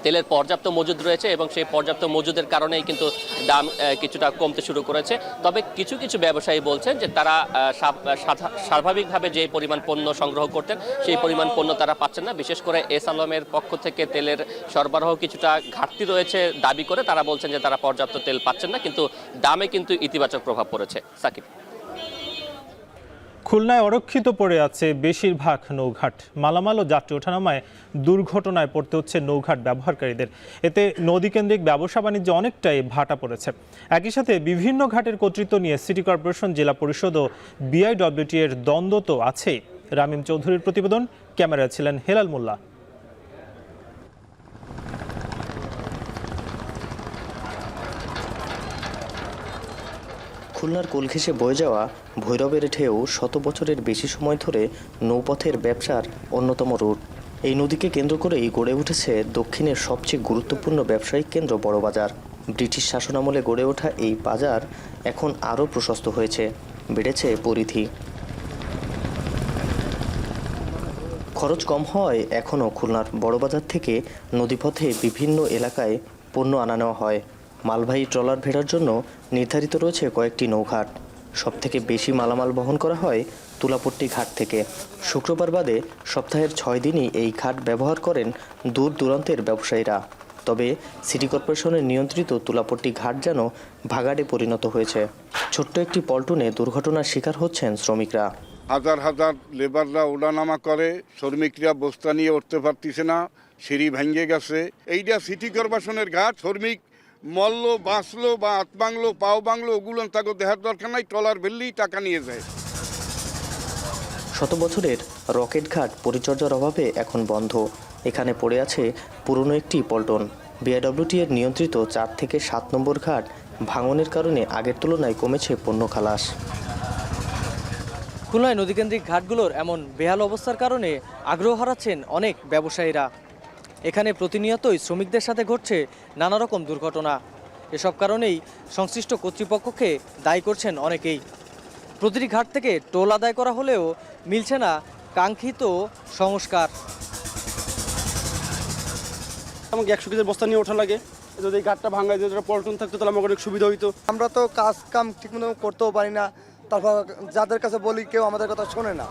Speaker 20: তেলের পর্যাপ্ত মজুদ রয়েছে, এবং সেই পর্যাপ্ত মজুদের কারণেই কিন্তু দাম কিছুটা কমতে শুরু করেছে। তবে কিছু কিছু ব্যবসায়ী বলছেন যে তারা স্বাভাবিকভাবে যে পরিমাণ পণ্য সংগ্রহ করতেন সেই পরিমাণ পণ্য তারা পাচ্ছেন না। বিশেষ করে এস আলমের পক্ষ থেকে তেলের সরবরাহ কিছুটা ঘাটতি রয়েছে দাবি করে তারা বলছেন যে তারা পর্যাপ্ত তেল পাচ্ছেন না, কিন্তু দামে কিন্তু ইতিবাচক প্রভাব পড়েছে। সাকিব,
Speaker 1: খুলনায় অরক্ষিত পড়ে আছে বেশিরভাগ নৌঘাট। মালামাল ও যাত্রী ওঠানামায় দুর্ঘটনায় পড়তে হচ্ছে নৌঘাট ব্যবহারকারীদের। এতে নদীকেন্দ্রিক ব্যবসা বাণিজ্য অনেকটাই ভাটা পড়েছে। একই সাথে বিভিন্ন ঘাটের কর্তৃত্ব নিয়ে সিটি কর্পোরেশন, জেলা পরিষদ ও বিআইডব্লিউটি এর দ্বন্দ্ব তো আছেই। রামিম চৌধুরীর প্রতিবেদন, ক্যামেরায় ছিলেন হেলাল মোল্লা।
Speaker 21: খুলনার কোল ঘেঁষে বয়ে যাওয়া ভৈরবের ঢেউ 100 বছরের বেশি সময় ধরে নৌপথের ব্যবসার অন্যতম রুট। এই নদীকে কেন্দ্র করেই গড়ে উঠেছে দক্ষিণের সবচেয়ে গুরুত্বপূর্ণ ব্যবসায়িক কেন্দ্র বড়বাজার। ব্রিটিশ শাসনামলে গড়ে ওঠা এই বাজার এখন আরও প্রশস্ত হয়েছে, বেড়েছে পরিধি। খরচ কম হওয়ায় এখনও খুলনার বড়বাজার থেকে নদীপথে বিভিন্ন এলাকায় পণ্য আনা নেওয়া হয়। মালবাহী ট্রলার ভেড়ার জন্য নির্ধারিত রয়েছে কয়েকটি নৌঘাট। সবথেকে বেশি মালামাল বহন করা হয় তুলাপট্টি ঘাট থেকে। শুক্রবার বাদে সপ্তাহের 6 দিনই এই ঘাট ব্যবহার করেন দূর দূরান্তের ব্যবসায়ীরা। তবে সিটি কর্পোরেশনের নিয়ন্ত্রিত তুলাপট্টি ঘাট যেন ভাগাড়ে পরিণত হয়েছে। ছোট্ট একটি পল্টনে দুর্ঘটনার শিকার হচ্ছেন শ্রমিকরা।
Speaker 22: হাজার হাজার লেবাররা ওঠানামা করে, শ্রমিকরা বস্তা নিয়ে উঠতে পারতেছে না, সিঁড়ি ভেঙে গেছে। এইটা সিটি কর্পোরেশনের ঘাট, শ্রমিক মল্ল বাঁচলো বা হাত বাংলো পাও বাংলো ওগুলো তাকে দেখার দরকার নাই, ট্রলার ভেললেই টাকা নিয়ে যায়।
Speaker 21: শত বছরের রকেট ঘাট পরিচর্যার অভাবে এখন বন্ধ। এখানে পড়ে আছে পুরনো একটি পল্টন। বিআইডব্লিউটি এর নিয়ন্ত্রিত 4 থেকে 7 নম্বর ঘাট ভাঙনের কারণে আগের তুলনায় কমেছে পণ্য খালাস।
Speaker 2: খুলনায় নদীকেন্দ্রিক ঘাটগুলোর এমন বেহাল অবস্থার কারণে আগ্রহ হারাচ্ছেন অনেক ব্যবসায়ীরা। এখানে প্রতিনিয়তই শ্রমিকদের সাথে ঘটছে নানা রকম দুর্ঘটনা। এসব কারণেই সংশ্লিষ্ট কর্তৃপক্ষকে দায়ী করছেন অনেকেই। প্রতিটি ঘাট থেকে টোল আদায় করা হলেও মিলছে না কাঙ্ক্ষিত সংস্কার।
Speaker 3: আমাকে 100 কেজির বস্তা নিয়ে ওঠা লাগে, যদি এই ঘাটটা ভাঙায় যদি পল্টন থাকতো তাহলে আমাকে অনেক সুবিধা হইতো।
Speaker 14: আমরা তো কাজ কাম ঠিকমতো করতেও পারি না, তারপর যাদের কাছে বলি কেউ আমাদের কথা শোনে না।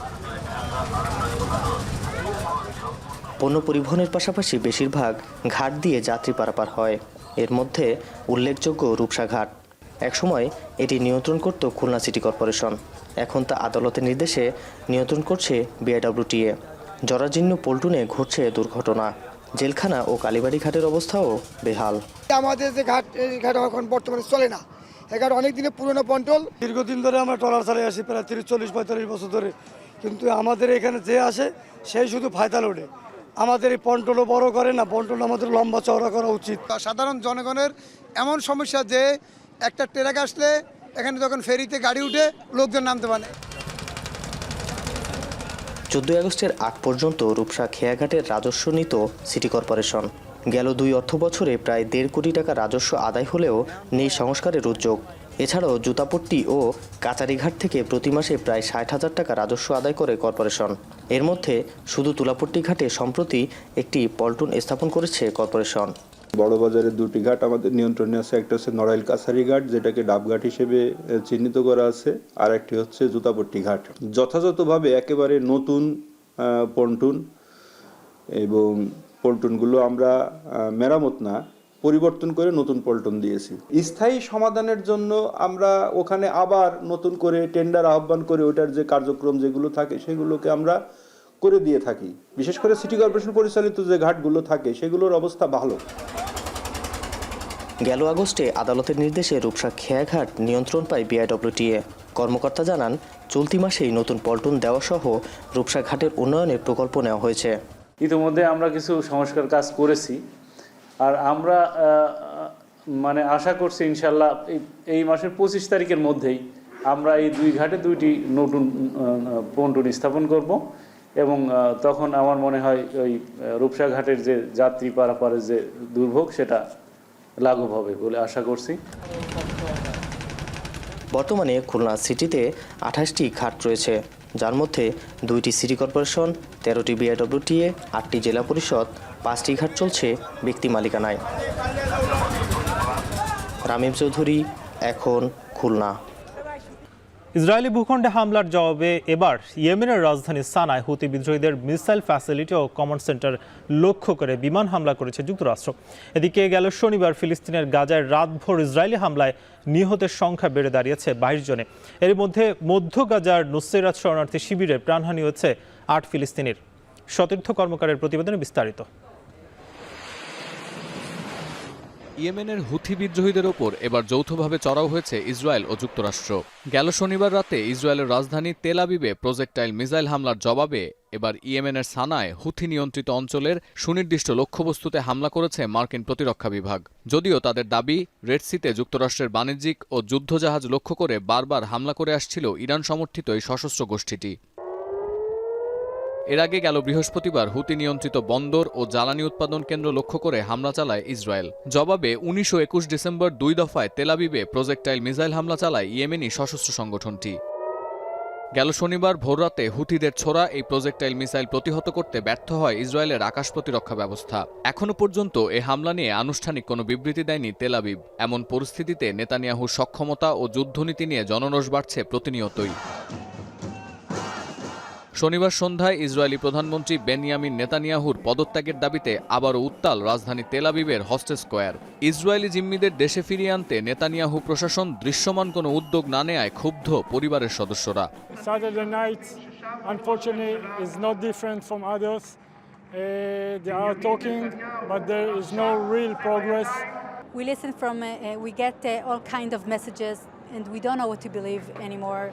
Speaker 21: পণ্য পরিবহনের পাশাপাশি বেশিরভাগ ঘাট দিয়ে যাত্রী পারাপার হয়। এর মধ্যে উল্লেখযোগ্য রূপসা ঘাট। একসময় এটি নিয়ন্ত্রণ করত খুলনা সিটি কর্পোরেশন, এখন তা আদালতের নির্দেশে নিয়ন্ত্রণ করছে বিআইডব্লিউটিএ। জরাজীর্ণ পল্টনে ঘটছে দুর্ঘটনা। জেলখানা ও কালীবাড়ি ঘাটের অবস্থাও বেহাল।
Speaker 14: আমাদের যে ঘাট, এই ঘাট এখন বর্তমানে চলে না। এই ঘাট অনেক দিনের পুরনো পন্টল।
Speaker 3: দীর্ঘদিন ধরে আমরা ট্রলার চালিয়ে আসি, প্রায় 30-40-45 বছর ধরে, কিন্তু আমাদের এখানে যে আসে সেই শুধু ফায়দা লোডে। আমাদের এই পন্টলও বড় করে না, পন্টল আমাদের লম্বা চওড়া করা উচিত।
Speaker 14: সাধারণ জনগণের এমন সমস্যা যে একটা ট্রাক আসলে এখানে যখন ফেরিতে গাড়ি উঠে লোকজন নামতে পারে।
Speaker 21: 14 আগস্টের আগ পর্যন্ত রূপসা খেয়াঘাটের রাজস্ব নিত সিটি কর্পোরেশন। গেল 2 অর্থ বছরে প্রায় 1.5 কোটি টাকা রাজস্ব আদায় হলেও নেই সংস্কারের উদ্যোগ। এছাড়াও জুতাপট্টি ও কাচারিঘাট থেকে প্রতি মাসে প্রায় 60,000 টাকা রাজস্ব আদায় করে কর্পোরেশন। এর মধ্যে শুধু তুলাপট্টি ঘাটে সম্প্রতি একটি পল্টন স্থাপন করেছে কর্পোরেশন।
Speaker 23: বড় বাজারের 2টি ঘাট আমাদের নিয়ন্ত্রণে আছে। একটা হচ্ছে নড়াইল কাছারি ঘাট, যেটাকে ডাবঘাট হিসেবে চিহ্নিত করা আছে, আর একটি হচ্ছে জুতাপট্টি ঘাট। যথাযথভাবে একেবারে নতুন পন্টুন এবং পল্টনগুলো আমরা মেরামত না পরিবর্তন করে নতুন পল্টন দিয়েছি। স্থায়ী সমাধানের জন্য আমরা ওখানে আবার নতুন করে টেন্ডার আহ্বান করে ওটার যে কার্যক্রম যেগুলো থাকে সেগুলোকে আমরা করে দিয়ে থাকি। বিশেষ করে সিটি কর্পোরেশন পরিচালিত যে ঘাটগুলো থাকে সেগুলোর অবস্থা ভালো।
Speaker 21: গেল আগস্টে আদালতের নির্দেশে রূপসা খেয়াঘাট নিয়ন্ত্রণ পায় বিআইডব্লিউটিএ। কর্মকর্তা জানান, চলতি মাসেই নতুন পল্টন দেওয়া সহ রূপসা ঘাটের উন্নয়নের প্রকল্প নেওয়া হয়েছে।
Speaker 24: ইতিমধ্যে আমরা কিছু সংস্কার কাজ করেছি, আর আমরা আশা করছি ইনশাল্লাহ এই মাসের 25 তারিখের মধ্যেই আমরা এই 2 ঘাটে 2টি নতুন পন্টন স্থাপন করব, এবং তখন আমার মনে হয় ওই রূপসা ঘাটের যে যাত্রী পারাপারের যে দুর্ভোগ সেটা লাঘব হবে বলে আশা করছি।
Speaker 21: বর্তমানে খুলনা সিটিতে 28টি ঘাট রয়েছে, যার মধ্যে 2টি সিটি কর্পোরেশন, 13টি বিআইডব্লিউটিএ, 8টি জেলা পরিষদ, 5টি ঘাট চলছে ব্যক্তি মালিকানায়। রামিম চৌধুরী, এখন খুলনা।
Speaker 1: ইসরায়েলি ভূখণ্ডে হামলার জবাবে এবার ইয়েমেনের রাজধানী সানায় হুতি বিদ্রোহীদের মিসাইল ফ্যাসিলিটি ও কমান্ড সেন্টার লক্ষ্য করে বিমান হামলা করেছে যুক্তরাষ্ট্র। এদিকে গেল শনিবার ফিলিস্তিনের গাজায় রাতভর ইসরায়েলি হামলায় নিহতের সংখ্যা বেড়ে দাঁড়িয়েছে 22 জনে। এর মধ্যে মধ্য গাজার নুসরাত শরণার্থী শিবিরে প্রাণহানি হয়েছে 8 ফিলিস্তিনির। সতীর্থ কর্মকারের প্রতিবেদনে বিস্তারিত।
Speaker 25: ইয়েমেনের হুথি বিদ্রোহীদের ওপর এবার যৌথভাবে চড়াও হয়েছে ইসরায়েল ও যুক্তরাষ্ট্র। গেল শনিবার রাতে ইসরায়েলের রাজধানী তেল আবিবে প্রজেক্টাইল মিসাইল হামলার জবাবে এবার ইয়েমেনের সানায় হুথি নিয়ন্ত্রিত অঞ্চলের সুনির্দিষ্ট লক্ষ্যবস্তুতে হামলা করেছে মার্কিন প্রতিরক্ষা বিভাগ। যদিও তাদের দাবি, রেড সিতে যুক্তরাষ্ট্রের বাণিজ্যিক ও যুদ্ধজাহাজ লক্ষ্য করে বারবার হামলা করে আসছিল ইরান সমর্থিত এই সশস্ত্র গোষ্ঠীটি। এর আগে গেল বৃহস্পতিবার হুতি নিয়ন্ত্রিত বন্দর ও জ্বালানি উৎপাদন কেন্দ্র লক্ষ্য করে হামলা চালায় ইসরায়েল। জবাবে 19 ও 21 ডিসেম্বর 2 দফায় তেল আবিবে প্রজেক্টাইল মিসাইল হামলা চালায় ইয়েমেনি সশস্ত্র সংগঠনটি। গেল শনিবার ভোররাতে হুতিদের ছোড়া এই প্রজেক্টাইল মিসাইল প্রতিহত করতে ব্যর্থ হয় ইসরায়েলের আকাশ প্রতিরক্ষা ব্যবস্থা। এখনও পর্যন্ত এ হামলা নিয়ে আনুষ্ঠানিক কোনো বিবৃতি দেয়নি তেল আবিব। এমন পরিস্থিতিতে নেতানিয়াহুর সক্ষমতা ও যুদ্ধনীতি নিয়ে জনরোষ বাড়ছে প্রতিনিয়তই। শনিবার সন্ধ্যায় ইসরায়েলি প্রধানমন্ত্রী বেনিয়ামিন নেতানিয়াহুর পদত্যাগের দাবিতে আবারও উত্তাল রাজধানী তেল আবিবের হস্টেজ স্কোয়ার। ইসরায়েলি জিম্মিদের দেশে ফিরিয়ে আনতে নেতানিয়াহু প্রশাসন দৃশ্যমান কোনো উদ্যোগ না নেয়ায় ক্ষুব্ধ পরিবারের সদস্যরা।
Speaker 4: We listen from, we get all kind of messages and we don't know what to believe anymore.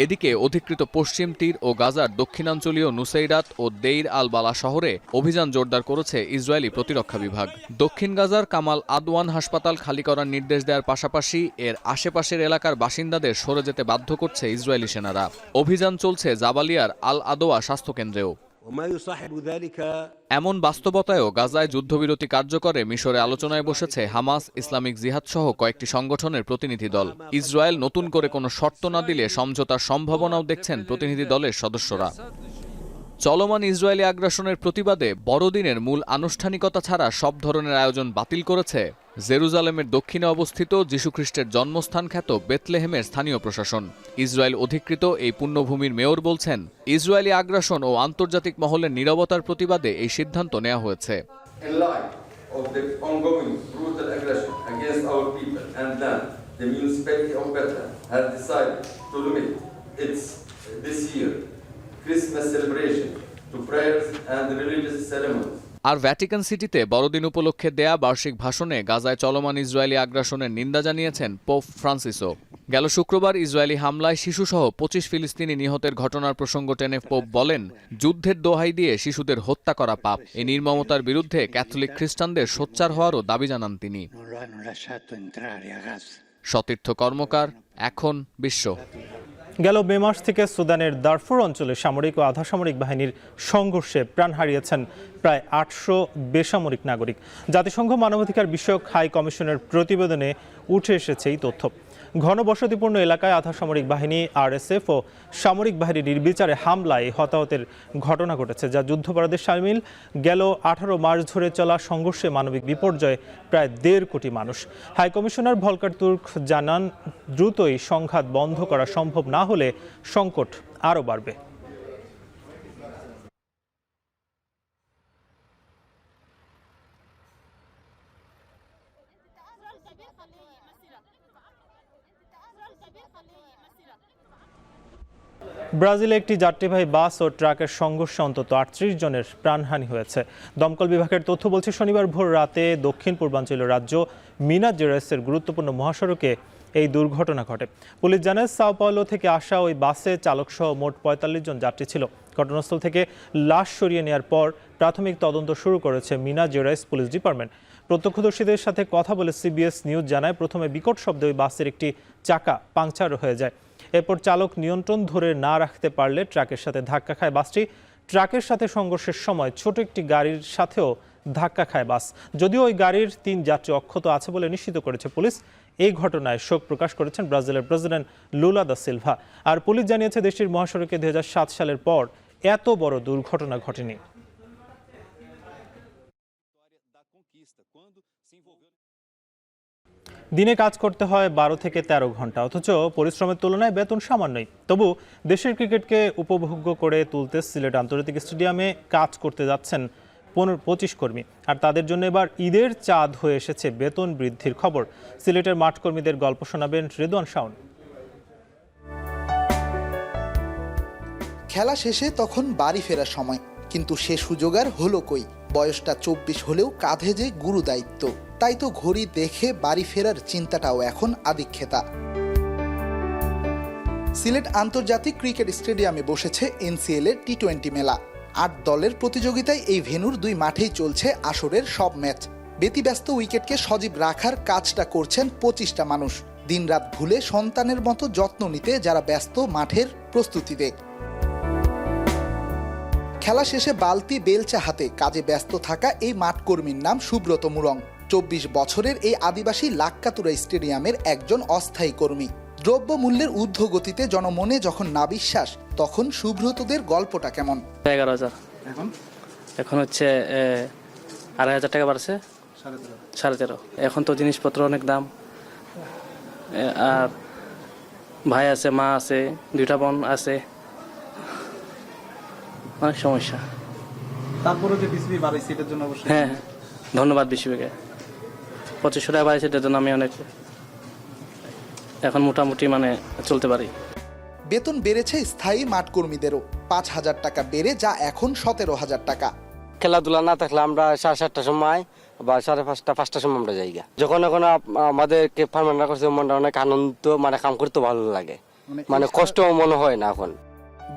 Speaker 25: এদিকে অধিকৃত পশ্চিম তীর ও গাজার দক্ষিণাঞ্চলীয় নুসাইরাত ও দেইর আল বালা শহরে অভিযান জোরদার করেছে ইসরায়েলি প্রতিরক্ষা বিভাগ। দক্ষিণ গাজার কামাল আদওয়ান হাসপাতাল খালি করার নির্দেশ দেওয়ার পাশাপাশি এর আশেপাশের এলাকার বাসিন্দাদের সরে যেতে বাধ্য করছে ইসরায়েলি সেনারা। অভিযান চলছে জাবালিয়ার আল আদোয়া স্বাস্থ্যকেন্দ্রেও। এমন বাস্তবতায়ও গাজায় যুদ্ধবিরতি কার্যকরে মিশরে আলোচনায় বসেছে হামাস, ইসলামিক জিহাদ সহ কয়েকটি সংগঠনের প্রতিনিধি দল। ইসরায়েল নতুন করে কোনো শর্ত না দিলে সমঝোতার সম্ভাবনাও দেখছেন প্রতিনিধি দলের সদস্যরা। চলমান ইসরায়েলি আগ্রাসনের প্রতিবাদে বড়দিনের মূল আনুষ্ঠানিকতা ছাড়া সব ধরনের আয়োজন বাতিল করেছে জেরুজালেমের দক্ষিণে অবস্থিত যীশুখ্রিস্টের জন্মস্থান খ্যাত বেথলেহেমের স্থানীয় প্রশাসন। ইসরায়েল অধিকৃত এই পুণ্যভূমির মেয়র বলছেন, ইসরায়েলি আগ্রাসন ও আন্তর্জাতিক মহলের নীরবতার প্রতিবাদে এই সিদ্ধান্ত নেওয়া হয়েছে। আর ভ্যাটিকান সিটিতে বড়দিন উপলক্ষে দেয়া বার্ষিক ভাষণে গাজায় চলমান ইসরায়েলি আগ্রাসনের নিন্দা জানিয়েছেন পোপ ফ্রান্সিসও। গেল শুক্রবার ইসরায়েলি হামলায় শিশুসহ 25 ফিলিস্তিনি নিহতের ঘটনার প্রসঙ্গ টেনে পোপ বলেন, যুদ্ধের দোহাই দিয়ে শিশুদের হত্যা করা পাপ। এই নির্মমতার বিরুদ্ধে ক্যাথলিক খ্রিস্টানদের সোচ্চার হওয়ারও দাবি জানান তিনি। সতীর্থ কর্মকার, এখন বিশ্ব।
Speaker 1: গেল মে মাস থেকে সুদানের দারফুর অঞ্চলে সামরিক ও আধা সামরিক বাহিনীর সংঘর্ষে প্রাণ হারিয়েছেন প্রায় 800 বেসামরিক নাগরিক। জাতিসংঘ মানবাধিকার বিষয়ক হাই কমিশনের প্রতিবেদনে উঠে এসেছে এই তথ্য। ঘনবসতিপূর্ণ এলাকায় আধা সামরিক বাহিনী, আরএসএফ ও সামরিক বাহিনীর নির্বিচারে হামলায় হতাহতের ঘটনা ঘটেছে, যা যুদ্ধাপরাধে শামিল। গেল 18 মাস ধরে চলা সংঘর্ষে মানবিক বিপর্যয় প্রায় 1.5 কোটি মানুষ। হাই কমিশনার ভলকার তুর্ক জানান, দ্রুতই সংঘাত বন্ধ করা সম্ভব না হলে সংকট আরও বাড়বে। ব্রাজিলে একটি যাত্রীবাহী বাস ও ট্রাকের সংঘর্ষে অন্তত 38 জনের প্রাণহানি হয়েছে। দমকল বিভাগের তথ্য বলছে, শনিবার ভোর রাতে দক্ষিণ পূর্বাঞ্চলীয় রাজ্য মিনাস জেরাইসের গুরুত্বপূর্ণ মহাসড়কে এই দুর্ঘটনা ঘটে। পুলিশ জানায়, সাও পাওলো থেকে আসা ওই বাসে চালকসহ মোট 45 জন যাত্রী ছিল। ঘটনাস্থল থেকে লাশ সরিয়ে নেওয়ার পর প্রাথমিক তদন্ত শুরু করেছে মিনাস জেরাইস পুলিশ ডিপার্টমেন্ট। প্রত্যক্ষদর্শীদের সাথে কথা বলে সিবিএস নিউজ জানায়, প্রথমে বিকট শব্দে ওই বাসের একটি চাকা পাংচার হয়ে যায়। এরপর চালক নিয়ন্ত্রণ ধরে না রাখতে পারলে ট্রাকের সাথে ধাক্কা খায় বাসটি। ট্রাকের সাথে সংঘর্ষের সময় ছোট একটি গাড়ির সাথেও ধাক্কা খায় বাস। যদিও ওই গাড়ির 3 যাত্রী অক্ষত আছে বলে নিশ্চিত করেছে পুলিশ। এই ঘটনায় শোক প্রকাশ করেছেন ব্রাজিলের প্রেসিডেন্ট লুলা দা সিলভা। আর পুলিশ জানিয়েছে, দেশটির মহাসড়কে 2007 সালের পর এত বড় দুর্ঘটনা ঘটেনি। দিনে কাজ করতে হয় 12 থেকে 13 ঘন্টা, অথচ পরিশ্রমের তুলনায় বেতন সামান্যই। তবু দেশের ক্রিকেটকে উপভোগ্য করে তুলতে সিলেট আন্তর্জাতিক স্টেডিয়ামে কাজ করতে যাচ্ছেন 25 কর্মী। আর তাদের জন্য এবার ঈদের চাঁদ হয়ে এসেছে বেতন বৃদ্ধির খবর। সিলেটের মাঠ কর্মীদের গল্প শোনাবেন রেদওয়ান শাওন।
Speaker 5: খেলা শেষে তখন বাড়ি ফেরার সময়, কিন্তু সে সুযোগ আর হলো কই। বয়সটা 24 হলেও কাঁধে যে গুরু দায়িত্ব, তাই তো ঘড়ি দেখে বাড়ি ফেরার চিন্তাটাও এখন আদিক্ষেতা। সিলেট আন্তর্জাতিক ক্রিকেট স্টেডিয়ামে বসেছে এনসিএল এর টি-20 মেলা। 8 দলের প্রতিযোগিতায় এই ভেন্যুর 2 মাঠেই চলছে আসরের সব ম্যাচ। ব্যতিব্যস্ত উইকেটকে সজীব রাখার কাজটা করছেন 25টা মানুষ, দিনরাত ভুলে সন্তানের মতো যত্ন নিতে যারা ব্যস্ত মাঠের প্রস্তুতিতে। খেলা শেষে বালতি বেলচা হাতে কাজে ব্যস্ত থাকা এই মাঠকর্মীর নাম সুব্রত মুরং। 24 বছরের এই আদিবাসী লাক্কাতুরা স্টেডিয়ামের একজন অস্থায়ী কর্মী। দ্রব্য মূল্যের ঊর্ধ্বগতিতে জনমনে যখন না বিশ্বাস, তখন সুব্রতদের গল্পটা কেমন?
Speaker 6: 11,000 এখন হচ্ছে 2,500 টাকা বাড়ছে, 13.5। এখন তো জিনিসপত্র অনেক দাম, আর ভাই আছে, মা আছে, 2টা বোন আছে, অনেক সমস্যা।
Speaker 12: তারপরে যে বিসিবি বাড়াইছে এটার জন্য অবশ্যই
Speaker 6: হ্যাঁ, ধন্যবাদ বিসিবিকে। 2500 টাকা বাড়াইছে, এটার জন্য আমি অনেক এখন মোটামুটি চলতে পারি।
Speaker 5: বেতন বেড়েছে স্থায়ী মাঠকর্মীদেরও, 5,000 টাকা বেড়ে যা এখন 17,000 টাকা।
Speaker 7: খেলাধুলা না থাকলে আমরা 7:30টার সময় বা 5:30-5টার সময় আমরা যাই। যখন এখন আমাদেরকে পারমানেন্ট করছে মনটা অনেক আনন্দ, মানে কাম করতে ভালো লাগে, মানে কষ্ট মনে হয় না এখন।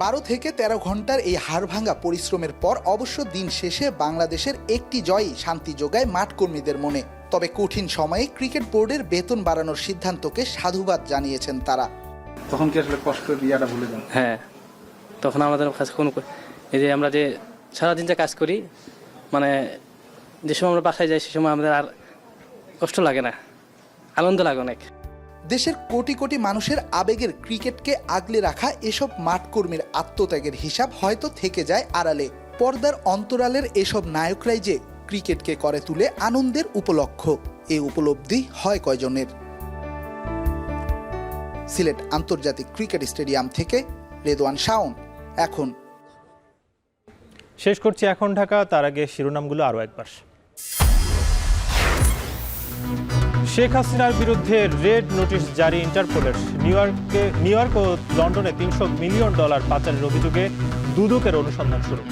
Speaker 5: 12 থেকে 13 ঘন্টার এই হাড়ভাঙ্গা পরিশ্রমের পর অবশ্য দিন শেষে বাংলাদেশের একটি জয়ই শান্তি যোগায় মাঠকর্মীদের মনে। তবে কঠিন সময়ে ক্রিকেট বোর্ডের বেতন বাড়ানোর সিদ্ধান্তকে সাধুবাদ জানিয়েছেন তারা।
Speaker 12: তখন কি আসলে কষ্টের ইয়াটা ভুলে যান?
Speaker 6: হ্যাঁ, তখন আমাদের কাছে কোনো এই যে আমরা যে সারাদিন যে কাজ করি, মানে যে সময় আমরা বাসায় যাই সে সময় আমাদের আর কষ্ট লাগে না, আনন্দ লাগে অনেক।
Speaker 5: দেশের কোটি কোটি মানুষের আবেগের ক্রিকেটকে আগলে রাখা এসব মাঠকর্মীর আত্মত্যাগের হিসাব হয়তো থেকে যায় আড়ালে। পর্দার অন্তরালের এসব নায়করাই যে ক্রিকেটকে করে তুলে আনন্দের উপলক্ষ, এই উপলব্ধি হয় কয়জনের? সিলেট আন্তর্জাতিক ক্রিকেট স্টেডিয়াম থেকে রেদওয়ান শাওন, এখন।
Speaker 1: শেষ করছি এখন ঢাকা, তার আগে শিরোনামগুলো আরও একবার। শেখ হাসিনার বিরুদ্ধে রেড নোটিশ জারি ইন্টারপোলের। নিউ ইয়র্ক ও লন্ডনে $300 মিলিয়ন পাচারের অভিযোগে দুদকের অনুসন্ধান শুরু।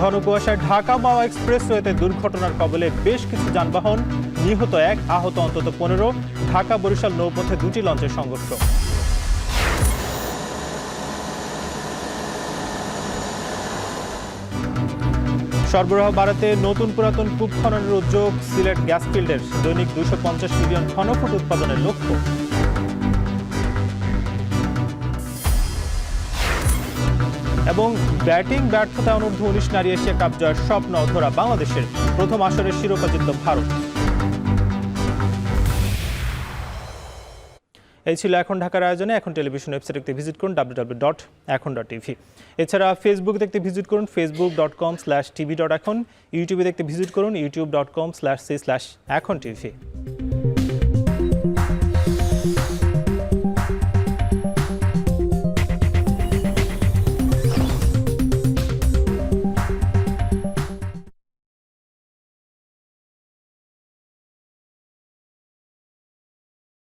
Speaker 1: ঘন কুয়াশায় ঢাকা মাওয়া এক্সপ্রেসওয়েতে দুর্ঘটনার কবলে বেশ কিছু যানবাহন, নিহত 1, আহত অন্তত 15। ঢাকা বরিশাল নৌপথে 2টি লঞ্চের সংঘর্ষ। সরবরাহ বাড়াতে নতুন পুরাতন কূপ খননের উদ্যোগ। সিলেট গ্যাস ফিল্ডের দৈনিক 250 মিলিয়ন ঘনফুট উৎপাদনের লক্ষ্য। এবং ব্যাটিং ব্যর্থতা অনূর্ধ্ব 19 নারী এশিয়া কাপ জয়ের স্বপ্ন অধরা বাংলাদেশের। প্রথম আসরের শিরোপা জিতল ভারত। এই ছিল এখন ঢাকার আয়োজনে। এখন টেলিভিশন ওয়েবসাইট দেখতে ভিজিট করুন www.ekhon.tv। এছাড়া ফেসবুক দেখতে ভিজিট করুন facebook.com/tv.ekhon। ইউটিউবে দেখতে ভিজিট করুন youtube.com/c/ekhon tv।